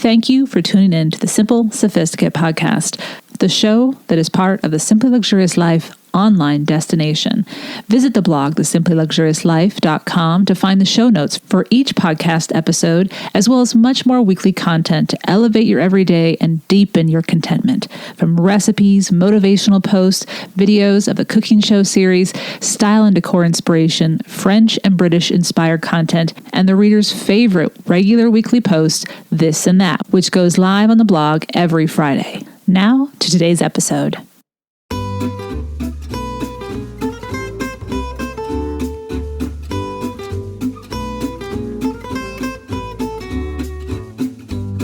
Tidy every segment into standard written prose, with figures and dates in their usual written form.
Thank you for tuning in to the Simple Sophisticate podcast, the show that is part of the Simply Luxurious Life online destination. Visit the blog, thesimplyluxuriouslife.com, to find the show notes for each podcast episode, as well as much more weekly content to elevate your everyday and deepen your contentment. From recipes, motivational posts, videos of the cooking show series, style and decor inspiration, French and British inspired content, and the reader's favorite regular weekly post, This and That, which goes live on the blog every Friday. Now to today's episode.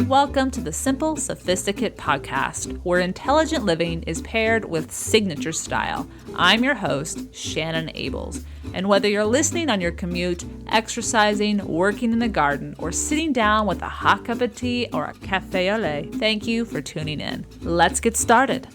Welcome to the Simple Sophisticate podcast, where intelligent living is paired with signature style. I'm your host, Shannon Ables. And whether you're listening on your commute, exercising, working in the garden, or sitting down with a hot cup of tea or a café au lait, thank you for tuning in. Let's get started.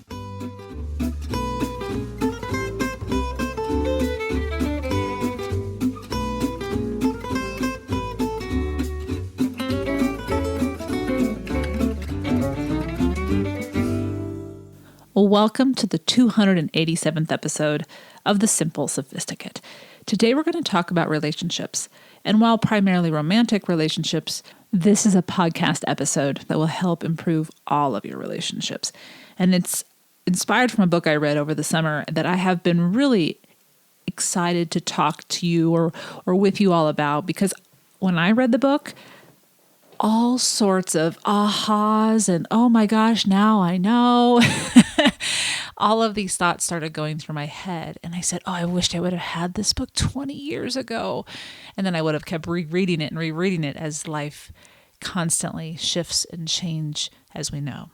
Welcome to the 287th episode of the Simple Sophisticate. Today we're going to talk about relationships. And while primarily romantic relationships, this is a podcast episode that will help improve all of your relationships. And it's inspired from a book I read over the summer that I have been really excited to talk to you or with you all about, because when I read the book, all sorts of ahas and oh my gosh, now I know. All of these thoughts started going through my head, and I said, oh, I wished I would have had this book 20 years ago. And then I would have kept rereading it as life constantly shifts and change, as we know.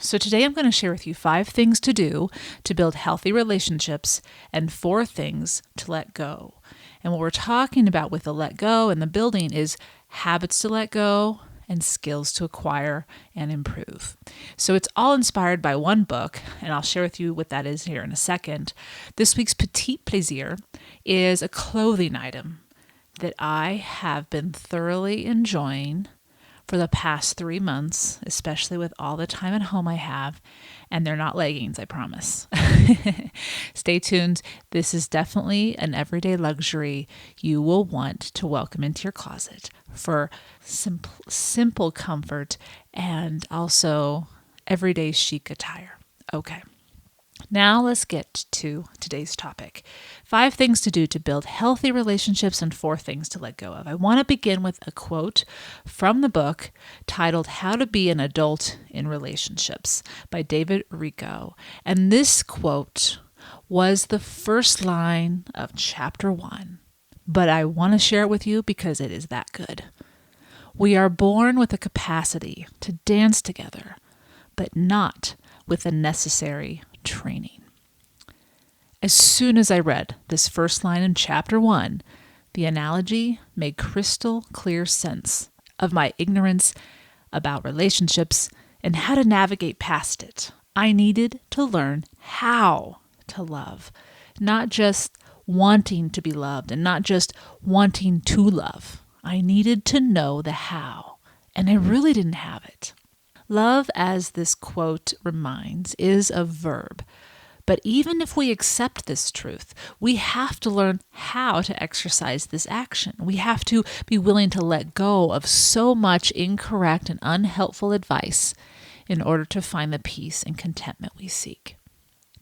So today I'm going to share with you 5 things to do to build healthy relationships and 4 things to let go. And what we're talking about with the let go and the building is habits to let go and skills to acquire and improve. So it's all inspired by one book, and I'll share with you what that is here in a second. This week's Petit Plaisir is a clothing item that I have been thoroughly enjoying for the past 3 months, especially with all the time at home I have, and they're not leggings, I promise. Stay tuned. This is definitely an everyday luxury you will want to welcome into your closet for simple comfort and also everyday chic attire. Okay. Now let's get to today's topic. 5 things to do to build healthy relationships and 4 things to let go of. I want to begin with a quote from the book titled How to Be an Adult in Relationships by David Richo. And this quote was the first line of chapter 1, but I want to share it with you because it is that good. We are born with a capacity to dance together, but not with the necessary training. As soon as I read this first line in chapter 1, the analogy made crystal clear sense of my ignorance about relationships and how to navigate past it. I needed to learn how to love, not just wanting to be loved and not just wanting to love. I needed to know the how, and I really didn't have it. Love, as this quote reminds, is a verb. But even if we accept this truth, we have to learn how to exercise this action. We have to be willing to let go of so much incorrect and unhelpful advice in order to find the peace and contentment we seek.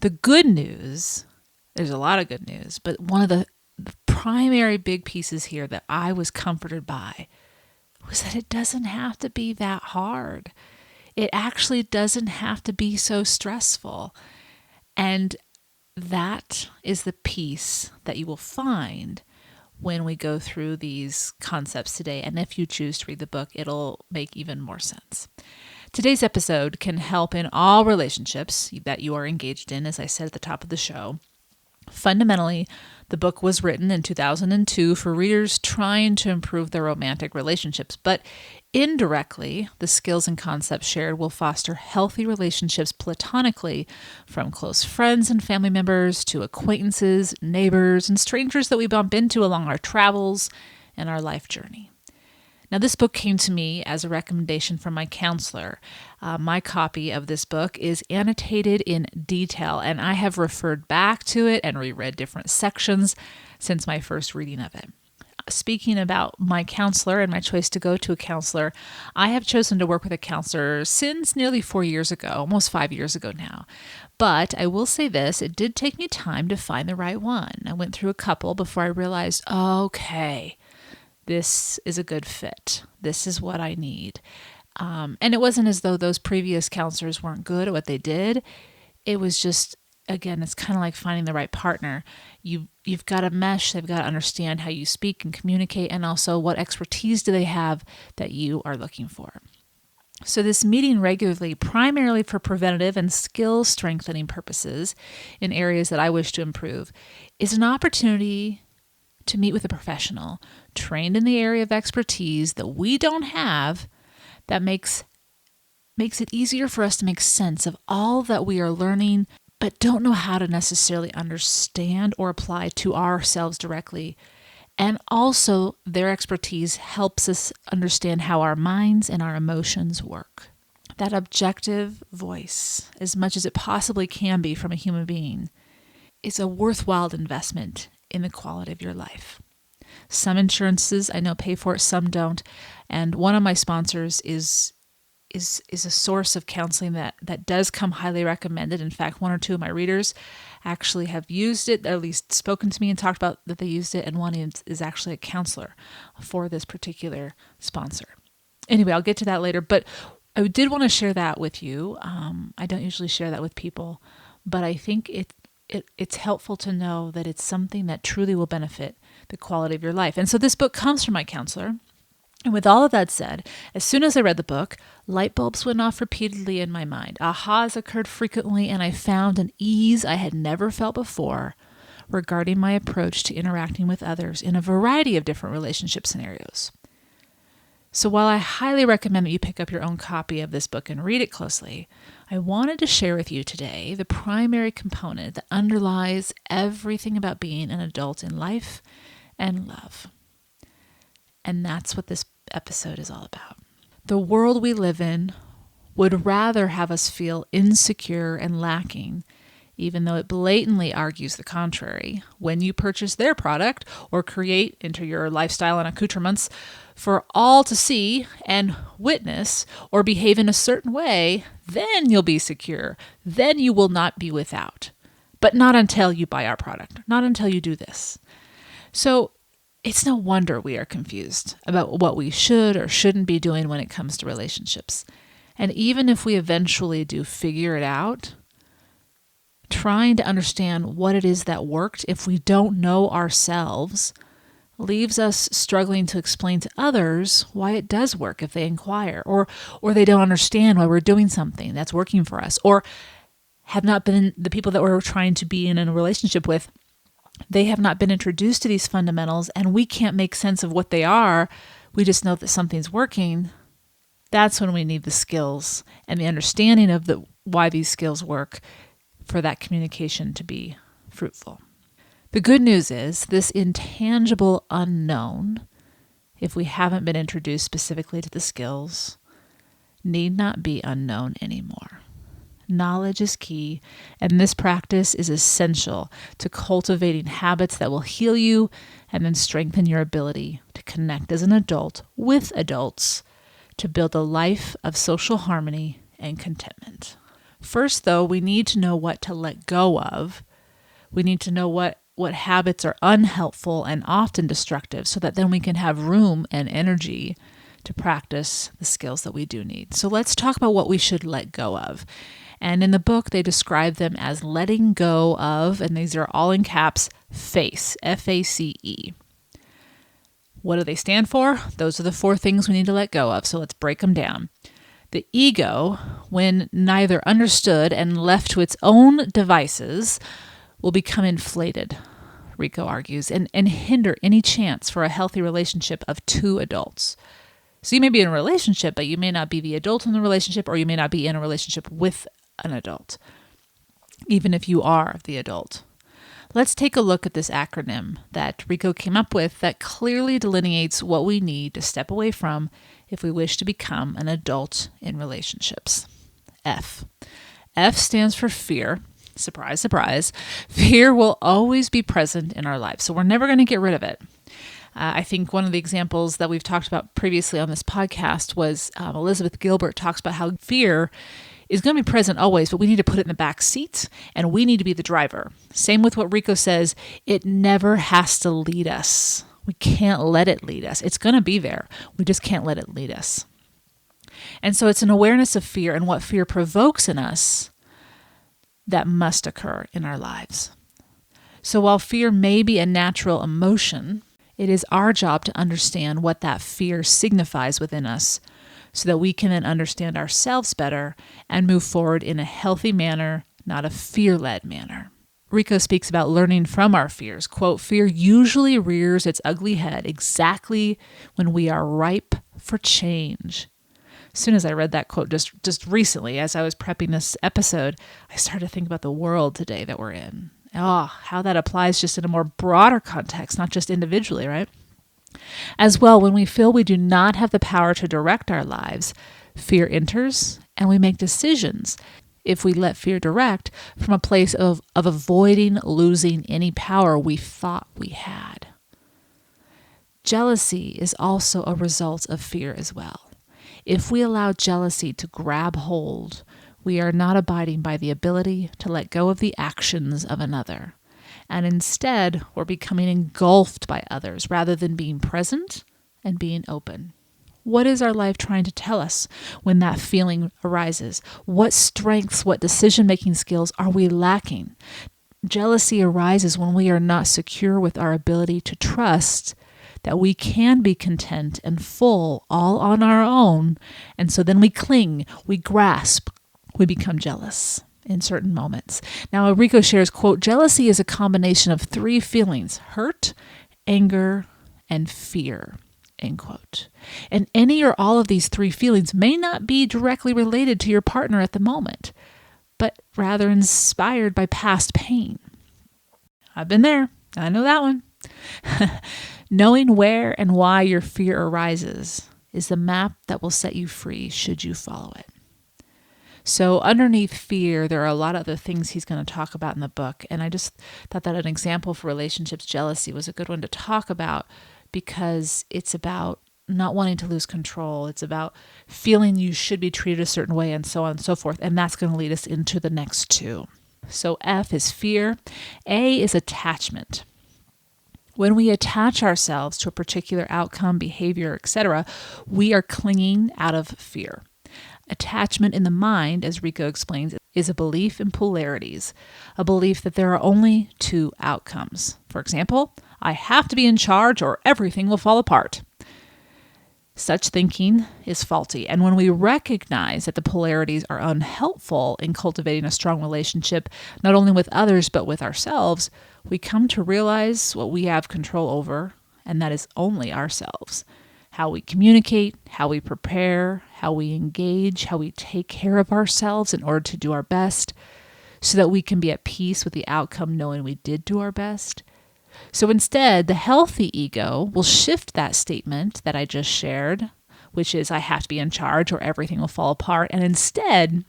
The good news, there's a lot of good news, but one of the primary big pieces here that I was comforted by was that it doesn't have to be that hard. It actually doesn't have to be so stressful. And that is the peace that you will find when we go through these concepts today. And if you choose to read the book, it'll make even more sense. Today's episode can help in all relationships that you are engaged in, as I said at the top of the show. Fundamentally, the book was written in 2002 for readers trying to improve their romantic relationships, but indirectly, the skills and concepts shared will foster healthy relationships platonically, from close friends and family members to acquaintances, neighbors, and strangers that we bump into along our travels and our life journey. Now, this book came to me as a recommendation from my counselor. My copy of this book is annotated in detail, and I have referred back to it and reread different sections since my first reading of it. Speaking about my counselor and my choice to go to a counselor, I have chosen to work with a counselor since nearly 4 years ago, almost 5 years ago now. But I will say this, it did take me time to find the right one. I went through a couple before I realized, okay, this is a good fit. This is what I need. And it wasn't as though those previous counselors weren't good at what they did. It was just, again, it's kind of like finding the right partner. You've got to mesh. They've got to understand how you speak and communicate, and also what expertise do they have that you are looking for. So this meeting regularly, primarily for preventative and skill strengthening purposes in areas that I wish to improve, is an opportunity to meet with a professional trained in the area of expertise that we don't have, that makes it easier for us to make sense of all that we are learning but don't know how to necessarily understand or apply to ourselves directly. And also, their expertise helps us understand how our minds and our emotions work. That objective voice, as much as it possibly can be from a human being, is a worthwhile investment in the quality of your life. Some insurances I know pay for it, some don't. And one of my sponsors is a source of counseling that does come highly recommended. In fact, 1 or 2 of my readers actually have used it, or at least spoken to me and talked about that they used it, and one is actually a counselor for this particular sponsor. Anyway, I'll get to that later, but I did want to share that with you. I don't usually share that with people, but I think it's helpful to know that it's something that truly will benefit the quality of your life. And so this book comes from my counselor. And with all of that said, as soon as I read the book, light bulbs went off repeatedly in my mind. Ahas occurred frequently, and I found an ease I had never felt before regarding my approach to interacting with others in a variety of different relationship scenarios. So while I highly recommend that you pick up your own copy of this book and read it closely, I wanted to share with you today the primary component that underlies everything about being an adult in life and love. And that's what this episode is all about. The world we live in would rather have us feel insecure and lacking, even though it blatantly argues the contrary, when you purchase their product or create into your lifestyle and accoutrements for all to see and witness, or behave in a certain way, then you'll be secure. Then you will not be without. But not until you buy our product, not until you do this. So it's no wonder we are confused about what we should or shouldn't be doing when it comes to relationships. And even if we eventually do figure it out, trying to understand what it is that worked if we don't know ourselves leaves us struggling to explain to others why it does work if they inquire, or they don't understand why we're doing something that's working for us, or have not been the people that we're trying to be in a relationship with. They have not been introduced to these fundamentals, and we can't make sense of what they are. We just know that something's working. That's when we need the skills and the understanding of why these skills work for that communication to be fruitful. The good news is this intangible unknown, if we haven't been introduced specifically to the skills, need not be unknown anymore. Knowledge is key, and this practice is essential to cultivating habits that will heal you and then strengthen your ability to connect as an adult with adults to build a life of social harmony and contentment. First, though, we need to know what to let go of. We need to know what habits are unhelpful and often destructive, so that then we can have room and energy to practice the skills that we do need. So let's talk about what we should let go of. And in the book, they describe them as letting go of, and these are all in caps, FACE, F-A-C-E. What do they stand for? Those are the 4 things we need to let go of. So let's break them down. The ego, when neither understood and left to its own devices, will become inflated, Rico argues, and hinder any chance for a healthy relationship of 2 adults. So you may be in a relationship, but you may not be the adult in the relationship, or you may not be in a relationship with an adult, even if you are the adult. Let's take a look at this acronym that Rico came up with that clearly delineates what we need to step away from if we wish to become an adult in relationships. F. F stands for fear. Surprise, surprise. Fear will always be present in our lives, so we're never going to get rid of it. I think one of the examples that we've talked about previously on this podcast was Elizabeth Gilbert talks about how fear is going to be present always, but we need to put it in the back seat and we need to be the driver. Same with what Rico says, it never has to lead us. We can't let it lead us. It's going to be there. We just can't let it lead us. And so it's an awareness of fear and what fear provokes in us that must occur in our lives. So while fear may be a natural emotion, it is our job to understand what that fear signifies within us so that we can then understand ourselves better and move forward in a healthy manner, not a fear-led manner. Rico speaks about learning from our fears. Quote, fear usually rears its ugly head exactly when we are ripe for change. As soon as I read that quote just recently, as I was prepping this episode, I started to think about the world today that we're in. Oh, how that applies just in a more broader context, not just individually, right? As well, when we feel we do not have the power to direct our lives, fear enters and we make decisions. If we let fear direct from a place of avoiding losing any power we thought we had. Jealousy is also a result of fear as well. If we allow jealousy to grab hold, we are not abiding by the ability to let go of the actions of another. And instead, we're becoming engulfed by others rather than being present and being open. What is our life trying to tell us when that feeling arises? What strengths, what decision-making skills are we lacking? Jealousy arises when we are not secure with our ability to trust that we can be content and full all on our own. And so then we cling, we grasp, we become jealous in certain moments. Now, Rico shares, quote, jealousy is a combination of three feelings: hurt, anger, and fear, end quote. And any or all of these three feelings may not be directly related to your partner at the moment, but rather inspired by past pain. I've been there. I know that one. Knowing where and why your fear arises is the map that will set you free should you follow it. So underneath fear, there are a lot of other things he's going to talk about in the book. And I just thought that an example for relationships jealousy was a good one to talk about because it's about not wanting to lose control. It's about feeling you should be treated a certain way and so on and so forth. And that's going to lead us into the next two. So F is fear. A is attachment. When we attach ourselves to a particular outcome, behavior, etc., we are clinging out of fear. Attachment in the mind, as Rico explains, is a belief in polarities, a belief that there are only two outcomes. For example, I have to be in charge or everything will fall apart. Such thinking is faulty, and when we recognize that the polarities are unhelpful in cultivating a strong relationship, not only with others but with ourselves, we come to realize what we have control over, and that is only ourselves. How we communicate, how we prepare, how we engage, how we take care of ourselves in order to do our best so that we can be at peace with the outcome knowing we did do our best. So instead, the healthy ego will shift that statement that I just shared, which is I have to be in charge or everything will fall apart. And instead,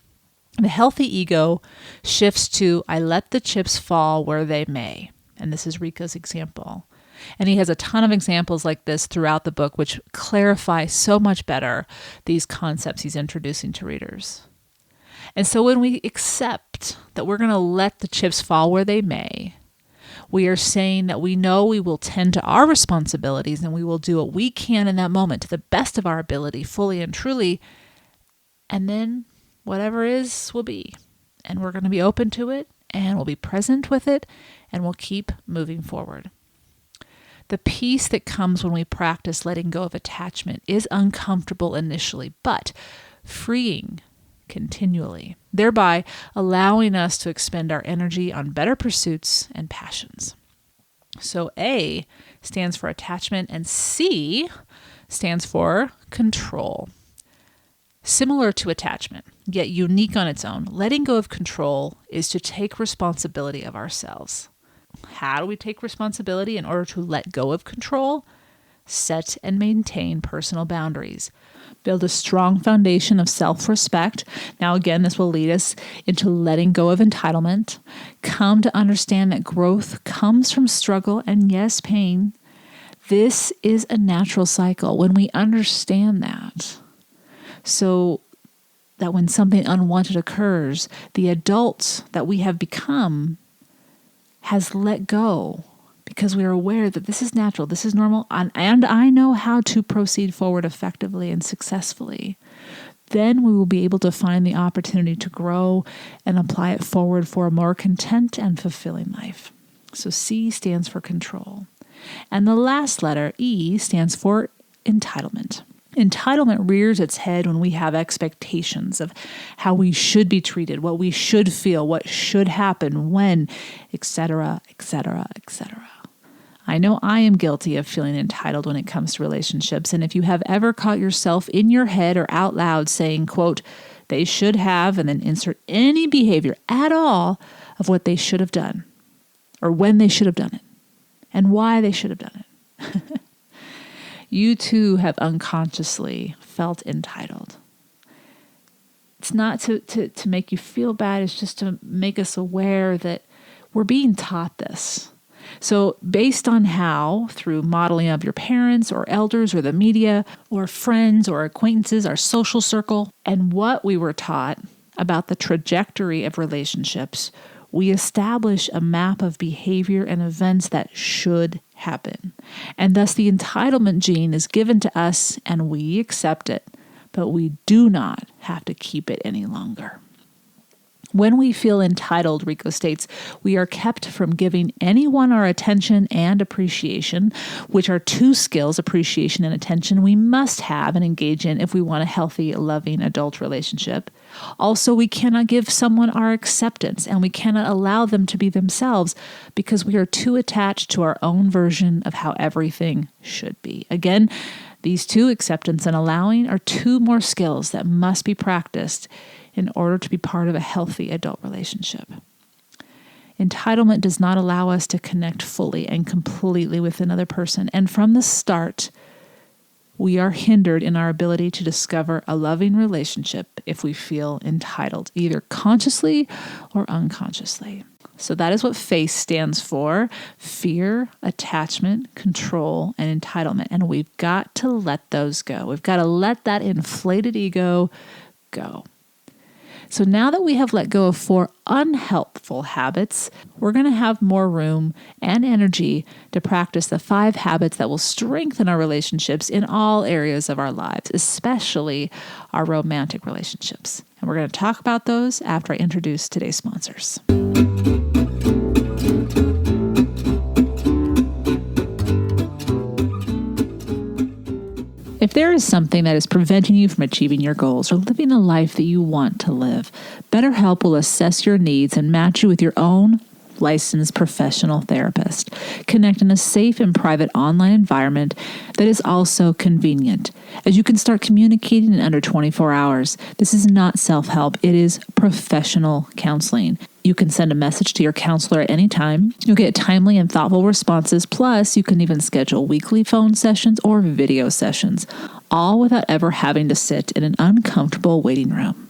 the healthy ego shifts to I let the chips fall where they may. And this is Rico's example. And he has a ton of examples like this throughout the book, which clarify so much better these concepts he's introducing to readers. And so when we accept that we're going to let the chips fall where they may, we are saying that we know we will tend to our responsibilities and we will do what we can in that moment to the best of our ability, fully and truly. And then whatever is will be. And we're going to be open to it and we'll be present with it and we'll keep moving forward. The peace that comes when we practice letting go of attachment is uncomfortable initially, but freeing continually, thereby allowing us to expend our energy on better pursuits and passions. So A stands for attachment and C stands for control. Similar to attachment, yet unique on its own, letting go of control is to take responsibility of ourselves. How do we take responsibility in order to let go of control? Set and maintain personal boundaries. Build a strong foundation of self-respect. Now, again, this will lead us into letting go of entitlement. Come to understand that growth comes from struggle and, yes, pain. This is a natural cycle when we understand that. So that when something unwanted occurs, the adults that we have become has let go because we are aware that this is natural, this is normal, and I know how to proceed forward effectively and successfully. Then we will be able to find the opportunity to grow and apply it forward for a more content and fulfilling life. So C stands for control. And the last letter, E, stands for entitlement. Entitlement rears its head when we have expectations of how we should be treated, what we should feel, what should happen, when, etc., etc., etc. I know I am guilty of feeling entitled when it comes to relationships, and if you have ever caught yourself in your head or out loud saying, quote, they should have, and then insert any behavior at all of what they should have done, or when they should have done it, and why they should have done it. You too have unconsciously felt entitled. It's not to make you feel bad, it's just to make us aware that we're being taught this. So based on how, through modeling of your parents or elders or the media or friends or acquaintances, our social circle, and what we were taught about the trajectory of relationships, we establish a map of behavior and events that should happen. And thus the entitlement gene is given to us and we accept it, but we do not have to keep it any longer. When we feel entitled, Rico states, we are kept from giving anyone our attention and appreciation, which are two skills, appreciation and attention, we must have and engage in if we want a healthy, loving adult relationship. Also, we cannot give someone our acceptance and we cannot allow them to be themselves because we are too attached to our own version of how everything should be. Again, these two, acceptance and allowing, are two more skills that must be practiced in order to be part of a healthy adult relationship. Entitlement does not allow us to connect fully and completely with another person. And from the start, we are hindered in our ability to discover a loving relationship if we feel entitled, either consciously or unconsciously. So that is what FACE stands for: fear, attachment, control, and entitlement. And we've got to let those go. We've got to let that inflated ego go. So now that we have let go of 4 unhelpful habits, we're going to have more room and energy to practice the 5 habits that will strengthen our relationships in all areas of our lives, especially our romantic relationships. And we're going to talk about those after I introduce today's sponsors. If there is something that is preventing you from achieving your goals or living the life that you want to live, BetterHelp will assess your needs and match you with your own licensed professional therapist. Connect in a safe and private online environment that is also convenient, as you can start communicating in under 24 hours. This is not self-help. It is professional counseling. You can send a message to your counselor at any time. You'll get timely and thoughtful responses. Plus, you can even schedule weekly phone sessions or video sessions, all without ever having to sit in an uncomfortable waiting room.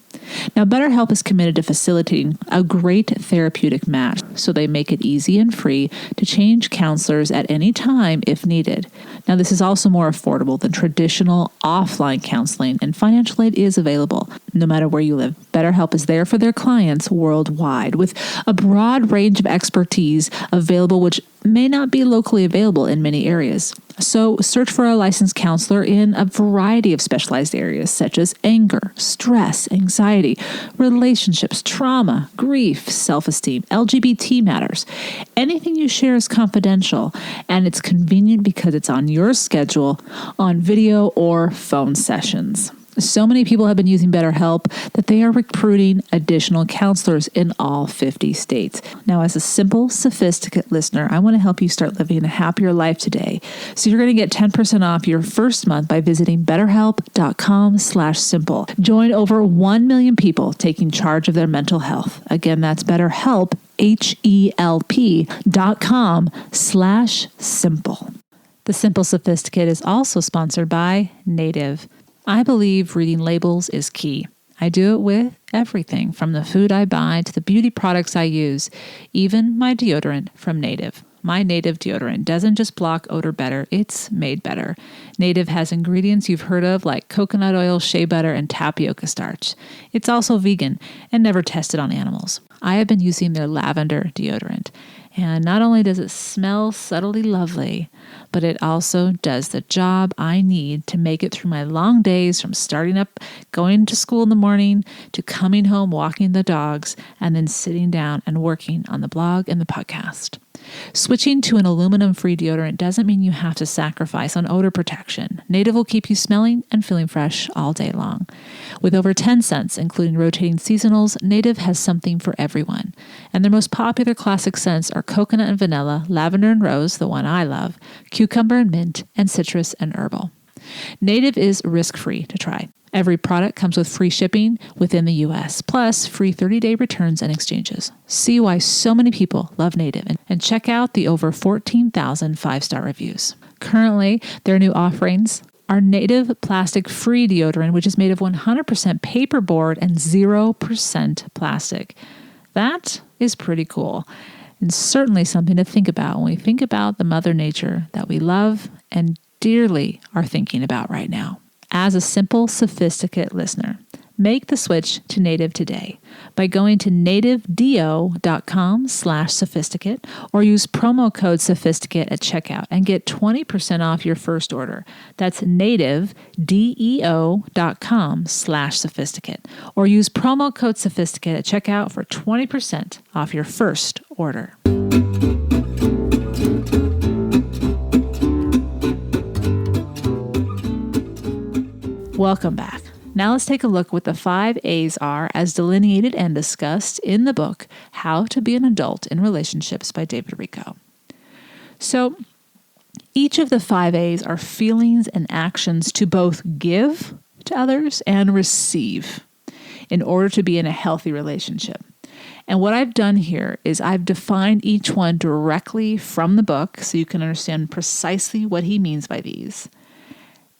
Now, BetterHelp is committed to facilitating a great therapeutic match, so they make it easy and free to change counselors at any time if needed. Now, this is also more affordable than traditional offline counseling, and financial aid is available no matter where you live. BetterHelp is there for their clients worldwide with a broad range of expertise available, which may not be locally available in many areas. So search for a licensed counselor in a variety of specialized areas such as anger, stress, anxiety, relationships, trauma, grief, self-esteem, LGBT matters. Anything you share is confidential, and it's convenient because it's on your schedule, on video or phone sessions. So many people have been using BetterHelp that they are recruiting additional counselors in all 50 states. Now, as a Simple Sophisticate listener, I want to help you start living a happier life today. So you're going to get 10% off your first month by visiting betterhelp.com/simple. Join over 1 million people taking charge of their mental health. Again, that's BetterHelp, HELP.com/simple. The Simple Sophisticate is also sponsored by Native. I believe reading labels is key. I do it with everything from the food I buy to the beauty products I use, even my deodorant from Native. My Native deodorant doesn't just block odor better, it's made better. Native has ingredients you've heard of like coconut oil, shea butter, and tapioca starch. It's also vegan and never tested on animals. I have been using their lavender deodorant, and not only does it smell subtly lovely, but it also does the job I need to make it through my long days from starting up, going to school in the morning, to coming home, walking the dogs, and then sitting down and working on the blog and the podcast. Switching to an aluminum-free deodorant doesn't mean you have to sacrifice on odor protection. Native will keep you smelling and feeling fresh all day long. With over 10 scents, including rotating seasonals, Native has something for everyone. And their most popular classic scents are coconut and vanilla, lavender and rose, the one I love, cucumber and mint, and citrus and herbal. Native is risk-free to try. Every product comes with free shipping within the U.S., plus free 30-day returns and exchanges. See why so many people love Native and check out the over 14,000 5-star reviews. Currently, their new offerings are Native plastic-free deodorant, which is made of 100% paperboard and 0% plastic. That is pretty cool, and certainly something to think about when we think about the Mother Nature that we love and dearly are thinking about right now. As a Simple Sophisticate listener, make the switch to Native today by going to nativedeo.com/sophisticate or use promo code sophisticate at checkout and get 20% off your first order. That's nativedeo.com/sophisticate or use promo code sophisticate at checkout for 20% off your first order. Welcome back. Now let's take a look what the 5 A's are as delineated and discussed in the book, How to Be an Adult in Relationships by David Richo. So each of the 5 A's are feelings and actions to both give to others and receive in order to be in a healthy relationship. And what I've done here is I've defined each one directly from the book so you can understand precisely what he means by these.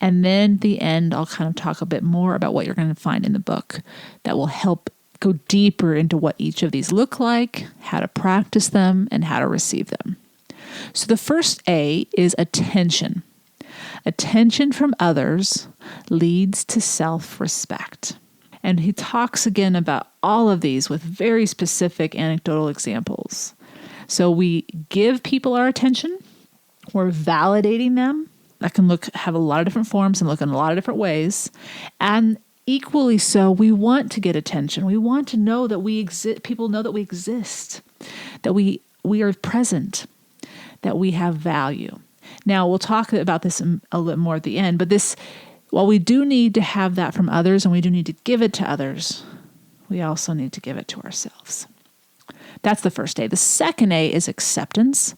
And then at the end, I'll kind of talk a bit more about what you're going to find in the book that will help go deeper into what each of these look like, how to practice them, and how to receive them. So the first A is attention. Attention from others leads to self-respect. And he talks again about all of these with very specific anecdotal examples. So we give people our attention, we're validating them. That can have a lot of different forms and look in a lot of different ways. And equally so, we want to get attention. We want to know that we exist. People know that we exist, that we are present, that we have value. Now, we'll talk about this a little more at the end, but while we do need to have that from others and we do need to give it to others, we also need to give it to ourselves. That's the first A. The second A is acceptance.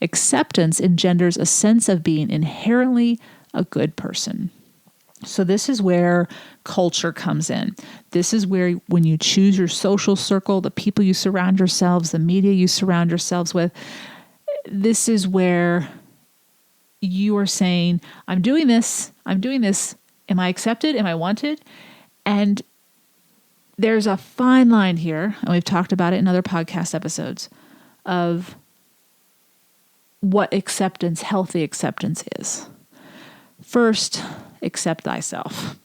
Acceptance engenders a sense of being inherently a good person. So this is where culture comes in. This is where when you choose your social circle, the people you surround yourselves, the media you surround yourselves with, this is where you are saying, I'm doing this. Am I accepted? Am I wanted? And there's a fine line here, and we've talked about it in other podcast episodes, of what acceptance, healthy acceptance is. First, accept thyself.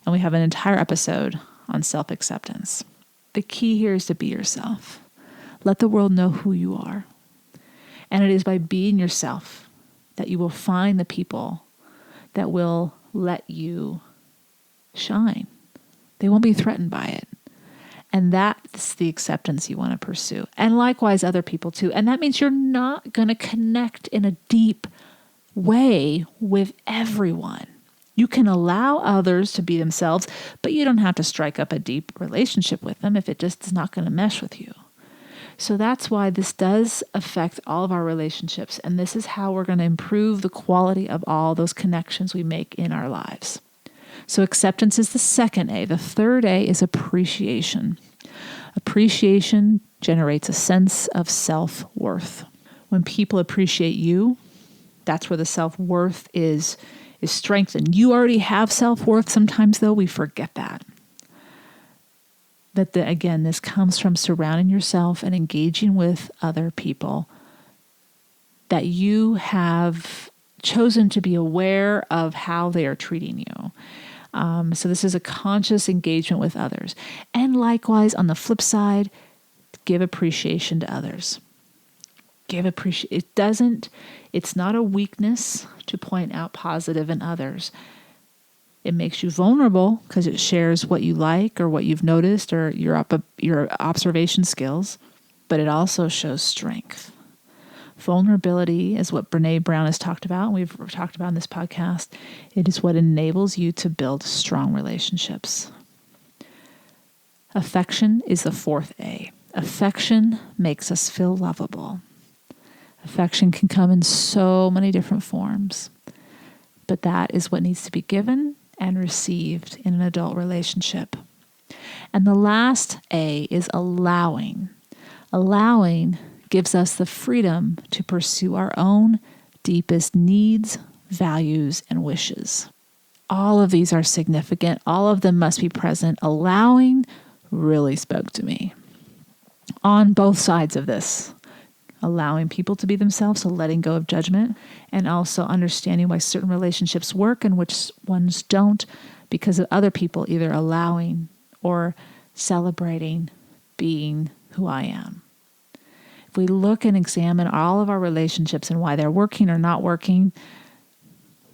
And we have an entire episode on self-acceptance. The key here is to be yourself. Let the world know who you are. And it is by being yourself that you will find the people that will let you shine. They won't be threatened by it. And that's the acceptance you want to pursue. And likewise, other people too. And that means you're not going to connect in a deep way with everyone. You can allow others to be themselves, but you don't have to strike up a deep relationship with them if it just is not going to mesh with you. So that's why this does affect all of our relationships. And this is how we're going to improve the quality of all those connections we make in our lives. So acceptance is the second A. The third A is appreciation. Appreciation generates a sense of self-worth. When people appreciate you, that's where the self-worth is strengthened. You already have self-worth. Sometimes, though, we forget that. But again, this comes from surrounding yourself and engaging with other people that you have chosen to be aware of how they are treating you. So this is a conscious engagement with others. And likewise, on the flip side, give appreciation to others. It's not a weakness to point out positive in others. It makes you vulnerable because it shares what you like or what you've noticed or your observation skills, but it also shows strength. Vulnerability is what Brene Brown has talked about, and we've talked about in this podcast. It is what enables you to build strong relationships. Affection is the fourth A. Affection makes us feel lovable. Affection can come in so many different forms, but that is what needs to be given and received in an adult relationship. And the last A is allowing. Allowing gives us the freedom to pursue our own deepest needs, values, and wishes. All of these are significant. All of them must be present. Allowing really spoke to me on both sides of this. Allowing people to be themselves, so letting go of judgment, and also understanding why certain relationships work and which ones don't because of other people either allowing or celebrating being who I am. If we look and examine all of our relationships and why they're working or not working,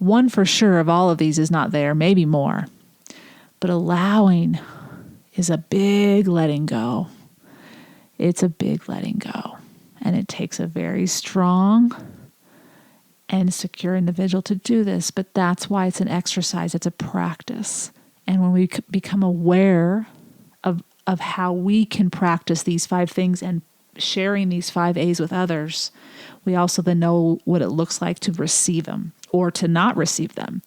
one for sure of all of these is not there, maybe more. But allowing is a big letting go. It's a big letting go. And it takes a very strong and secure individual to do this. But that's why it's an exercise. It's a practice. And when we become aware of how we can practice these 5 things and sharing these 5 A's with others, we also then know what it looks like to receive them or to not receive them.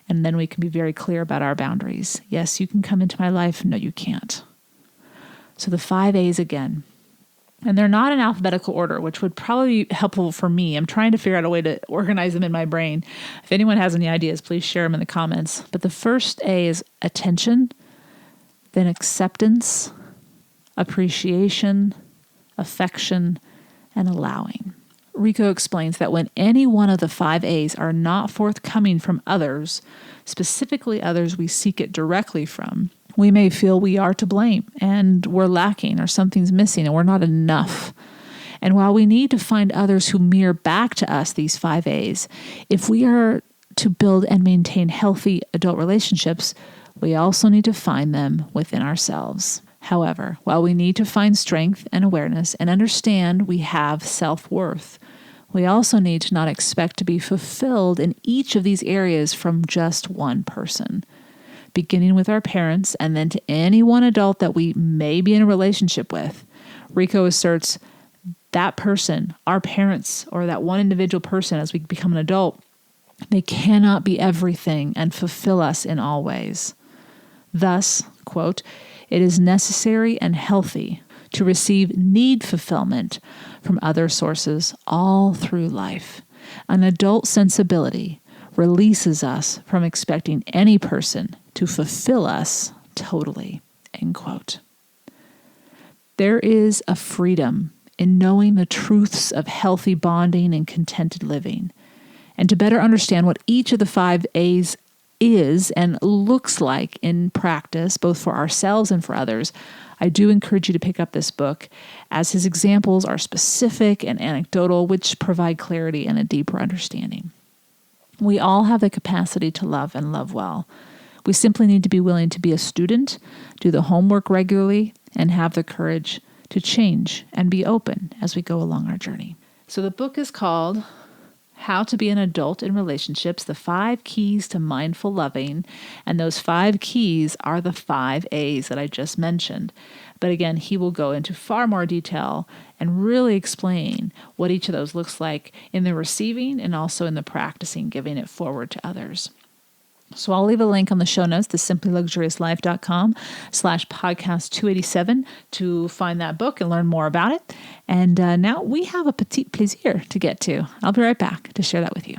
And then we can be very clear about our boundaries. Yes, you can come into my life. No, you can't. So the 5 A's again. And they're not in alphabetical order, which would probably be helpful for me. I'm trying to figure out a way to organize them in my brain. If anyone has any ideas, please share them in the comments. But the first A is attention, then acceptance, appreciation, affection, and allowing. Rico explains that when any one of the 5 A's are not forthcoming from others, specifically others we seek it directly from, we may feel we are to blame and we're lacking or something's missing and we're not enough. And while we need to find others who mirror back to us these 5 A's, if we are to build and maintain healthy adult relationships, we also need to find them within ourselves. However, while we need to find strength and awareness and understand we have self-worth, we also need to not expect to be fulfilled in each of these areas from just one person. Beginning with our parents and then to any one adult that we may be in a relationship with. Rico asserts that person, our parents, or that one individual person as we become an adult, they cannot be everything and fulfill us in all ways. Thus, quote, it is necessary and healthy to receive need fulfillment from other sources all through life. An adult sensibility releases us from expecting any person to fulfill us totally, end quote. There is a freedom in knowing the truths of healthy bonding and contented living. And to better understand what each of the 5 A's is and looks like in practice, both for ourselves and for others, I do encourage you to pick up this book, as his examples are specific and anecdotal, which provide clarity and a deeper understanding. We all have the capacity to love and love well. We simply need to be willing to be a student, do the homework regularly, and have the courage to change and be open as we go along our journey. So the book is called How to Be an Adult in Relationships, the 5 Keys to Mindful Loving. And those 5 keys are the 5 A's that I just mentioned. But again, he will go into far more detail and really explain what each of those looks like in the receiving and also in the practicing, giving it forward to others. So I'll leave a link on the show notes, the simplyluxuriouslife.com/podcast 287 to find that book and learn more about it. And now we have a petit plaisir to get to. I'll be right back to share that with you.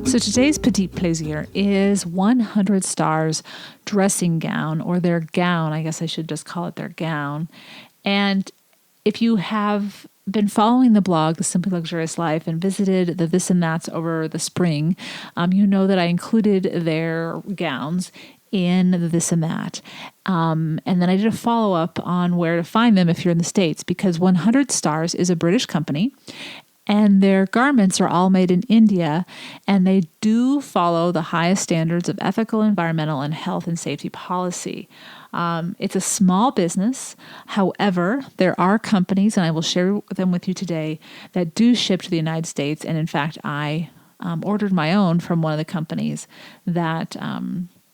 So today's petit plaisir is 100 Stars dressing gown, or their gown. I guess I should just call it their gown. And if you have been following the blog, The Simply Luxurious Life, and visited the This and That's over the spring, you know that I included their gowns in the This and That. And then I did a follow-up on where to find them if you're in the States, because 100 Stars is a British company, and their garments are all made in India, and they do follow the highest standards of ethical, environmental, and health and safety policy. It's a small business. However, there are companies, and I will share them with you today, that do ship to the United States. And in fact, I ordered my own from one of the companies that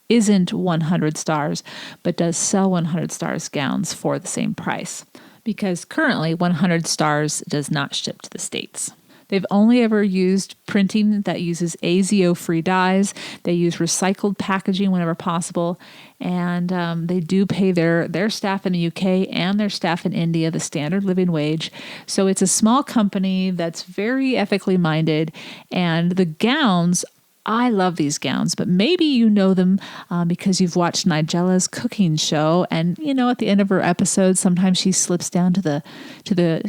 isn't 100 Stars, but does sell 100 Stars gowns for the same price. Because currently 100 Stars does not ship to the States. They've only ever used printing that uses ASIO-free dyes. They use recycled packaging whenever possible. And they do pay their staff in the UK and their staff in India the standard living wage. So it's a small company that's very ethically minded. And the gowns, I love these gowns, but maybe you know them because you've watched Nigella's cooking show. And, you know, at the end of her episode, sometimes she slips down to the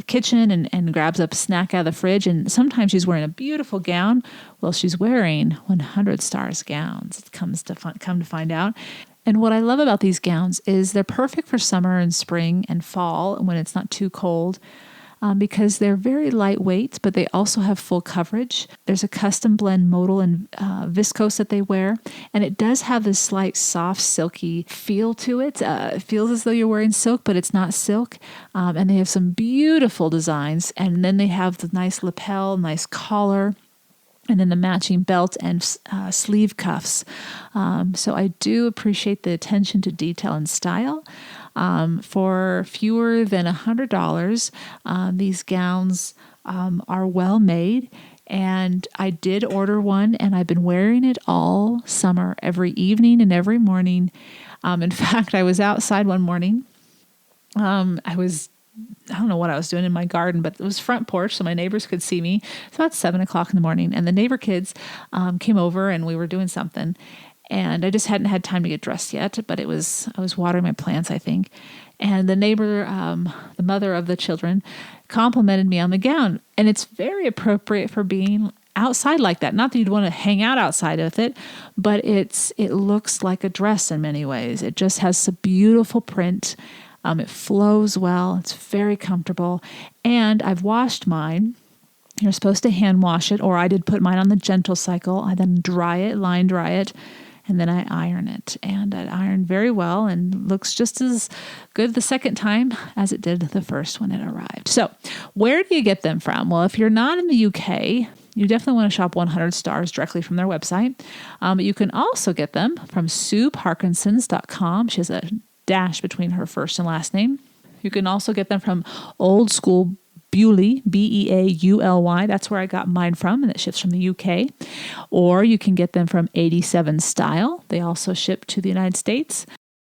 kitchen and grabs up a snack out of the fridge. And sometimes she's wearing a beautiful gown. Well, she's wearing 100 Stars gowns, it come to find out. And what I love about these gowns is they're perfect for summer and spring and fall when it's not too cold. Because they're very lightweight, but they also have full coverage. There's a custom blend modal and viscose that they wear, and it does have this slight soft, silky feel to it. It feels as though you're wearing silk, but it's not silk. And they have some beautiful designs, and then they have the nice lapel, nice collar, and then the matching belt and sleeve cuffs. So I do appreciate the attention to detail and style. For fewer than $100, these gowns are well made. And I did order one, and I've been wearing it all summer, every evening and every morning. In fact, I was outside one morning. I don't know what I was doing in my garden, but it was front porch, so my neighbors could see me. It's about 7 o'clock in the morning, and the neighbor kids came over, and we were doing something. And I just hadn't had time to get dressed yet, but I was watering my plants, I think. And the neighbor, the mother of the children, complimented me on the gown. And it's very appropriate for being outside like that. Not that you'd want to hang out outside with it, but it looks like a dress in many ways. It just has some beautiful print. It flows well. It's very comfortable. And I've washed mine. You're supposed to hand wash it, or I did put mine on the gentle cycle. I then line dry it, and then I iron it. And it ironed very well and looks just as good the second time as it did the first when it arrived. So where do you get them from? Well, if you're not in the UK, you definitely want to shop 100 Stars directly from their website. But you can also get them from SueParkinsons.com. She has a dash between her first and last name. You can also get them from Old School Bewley, Beauly. That's where I got mine from, and it ships from the UK. Or you can get them from 87 Style. They also ship to the United States.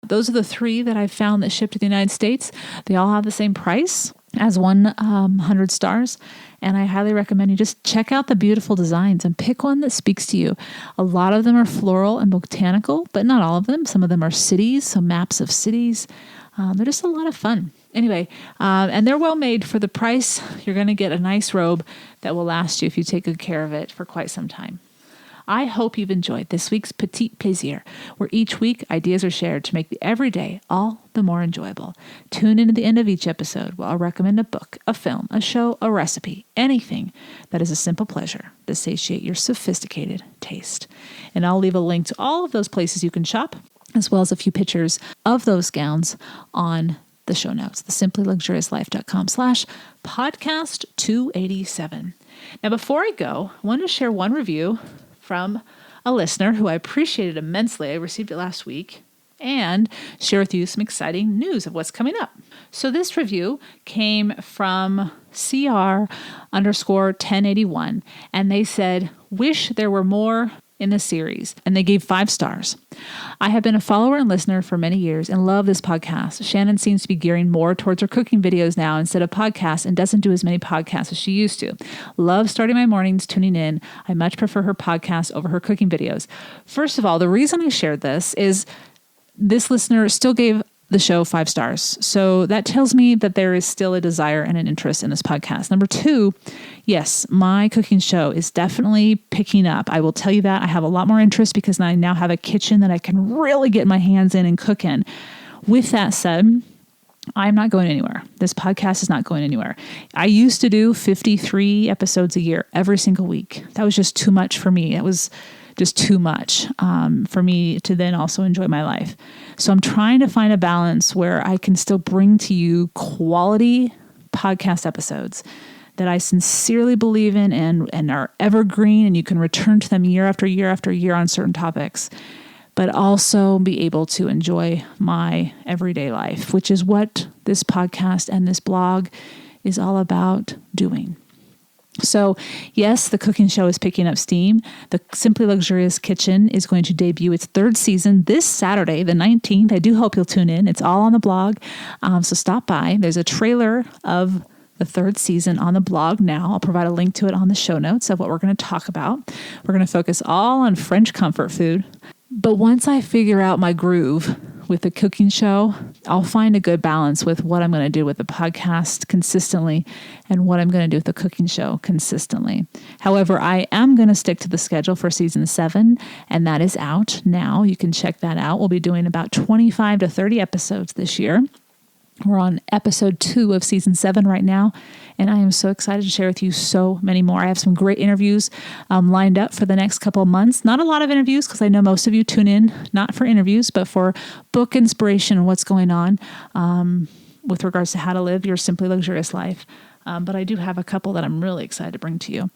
Those are the three that I've found that ship to the United States. They all have the same price as 100 Stars. And I highly recommend you just check out the beautiful designs and pick one that speaks to you. A lot of them are floral and botanical, but not all of them. Some of them are cities, so maps of cities. They're just a lot of fun. Anyway, and they're well made for the price. You're going to get a nice robe that will last you if you take good care of it for quite some time. I hope you've enjoyed this week's Petit Plaisir, where each week ideas are shared to make the everyday all the more enjoyable. Tune in at the end of each episode where I'll recommend a book, a film, a show, a recipe, anything that is a simple pleasure to satiate your sophisticated taste. And I'll leave a link to all of those places you can shop, as well as a few pictures of those gowns on the show notes, the simplyluxuriouslife.com/podcast 287. Now, before I go, I want to share one review from a listener who I appreciated immensely. I received it last week, and share with you some exciting news of what's coming up. So this review came from CR_1081, and they said, wish there were more in the series, and they gave 5 stars. I have been a follower and listener for many years and love this podcast. Shannon seems to be gearing more towards her cooking videos now instead of podcasts and doesn't do as many podcasts as she used to. Love starting my mornings tuning in. I much prefer her podcast over her cooking videos. First of all, the reason I shared this is this listener still gave the show 5 stars. So that tells me that there is still a desire and an interest in this podcast. Number 2, yes, my cooking show is definitely picking up. I will tell you that. I have a lot more interest because I now have a kitchen that I can really get my hands in and cook in. With that said, I'm not going anywhere. This podcast is not going anywhere. I used to do 53 episodes a year, every single week. That was just too much for me. It was just too much for me to then also enjoy my life. So I'm trying to find a balance where I can still bring to you quality podcast episodes that I sincerely believe in and are evergreen, and you can return to them year after year after year on certain topics, but also be able to enjoy my everyday life, which is what this podcast and this blog is all about doing. So yes, the cooking show is picking up steam. The Simply Luxurious Kitchen is going to debut its 3rd season this Saturday, the 19th. I do hope you'll tune in. It's all on the blog. So stop by. There's a trailer of the 3rd season on the blog now. I'll provide a link to it on the show notes of what we're going to talk about. We're going to focus all on French comfort food. But once I figure out my groove with the cooking show, I'll find a good balance with what I'm going to do with the podcast consistently and what I'm going to do with the cooking show consistently. However, I am going to stick to the schedule for season 7, and that is out now. You can check that out. We'll be doing about 25 to 30 episodes this year. We're on episode 2 of season 7 right now, and I am so excited to share with you so many more. I have some great interviews lined up for the next couple of months. Not a lot of interviews because I know most of you tune in not for interviews, but for book inspiration and what's going on with regards to how to live your simply luxurious life. But I do have a couple that I'm really excited to bring to you.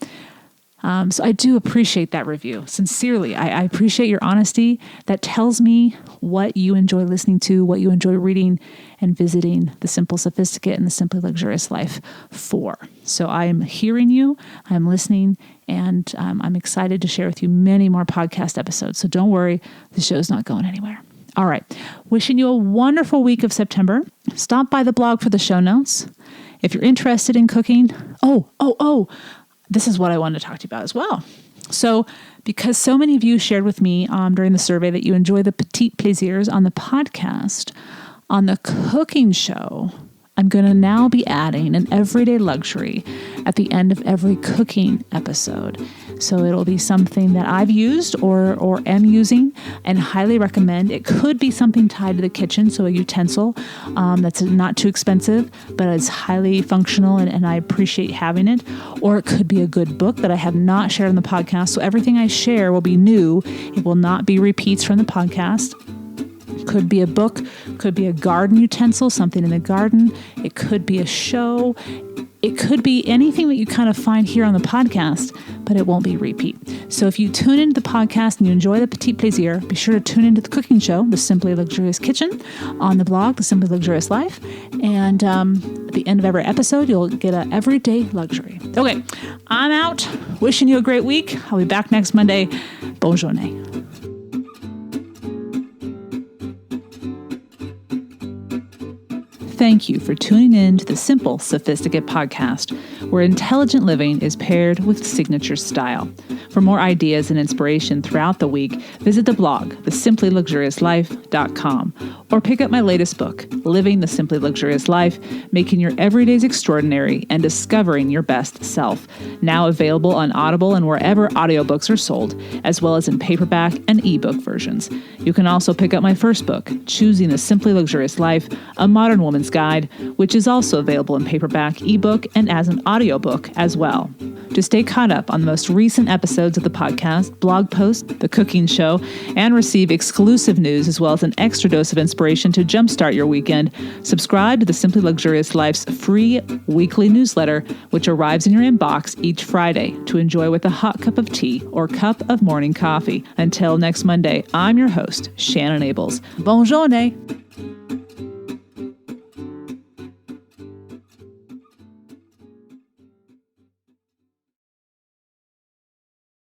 So I do appreciate that review. Sincerely, I appreciate your honesty. That tells me what you enjoy listening to, what you enjoy reading and visiting the Simple Sophisticate and the Simply Luxurious Life for. So I'm hearing you, I'm listening, and I'm excited to share with you many more podcast episodes. So don't worry, the show's not going anywhere. All right. Wishing you a wonderful week of September. Stop by the blog for the show notes. If you're interested in cooking, this is what I wanted to talk to you about as well. So because so many of you shared with me during the survey that you enjoy the petit plaisirs on the podcast, on the cooking show, I'm going to now be adding an everyday luxury at the end of every cooking episode. So it'll be something that I've used or am using and highly recommend. It could be something tied to the kitchen, so a utensil that's not too expensive, but is highly functional and I appreciate having it. Or it could be a good book that I have not shared on the podcast. So everything I share will be new. It will not be repeats from the podcast. Could be a book, could be a garden utensil, something in the garden. It could be a show. It could be anything that you kind of find here on the podcast, but it won't be repeat. So if you tune into the podcast and you enjoy the petit plaisir, be sure to tune into the cooking show, The Simply Luxurious Kitchen, on the blog, The Simply Luxurious Life. And at the end of every episode, you'll get an everyday luxury. Okay, I'm out. Wishing you a great week. I'll be back next Monday. Bonne journée. Thank you for tuning in to the Simple Sophisticate podcast, where intelligent living is paired with signature style. For more ideas and inspiration throughout the week, visit the blog, thesimplyluxuriouslife.com, or pick up my latest book, Living the Simply Luxurious Life, Making Your Everydays Extraordinary and Discovering Your Best Self, now available on Audible and wherever audiobooks are sold, as well as in paperback and ebook versions. You can also pick up my first book, Choosing the Simply Luxurious Life, A Modern Woman's Guide, which is also available in paperback, ebook, and as an audiobook as well. To stay caught up on the most recent episodes of the podcast, blog posts, the cooking show, and receive exclusive news as well as an extra dose of inspiration to jumpstart your weekend, subscribe to the Simply Luxurious Life's free weekly newsletter, which arrives in your inbox each Friday to enjoy with a hot cup of tea or cup of morning coffee. Until next Monday, I'm your host, Shannon Ables. Bonne journée!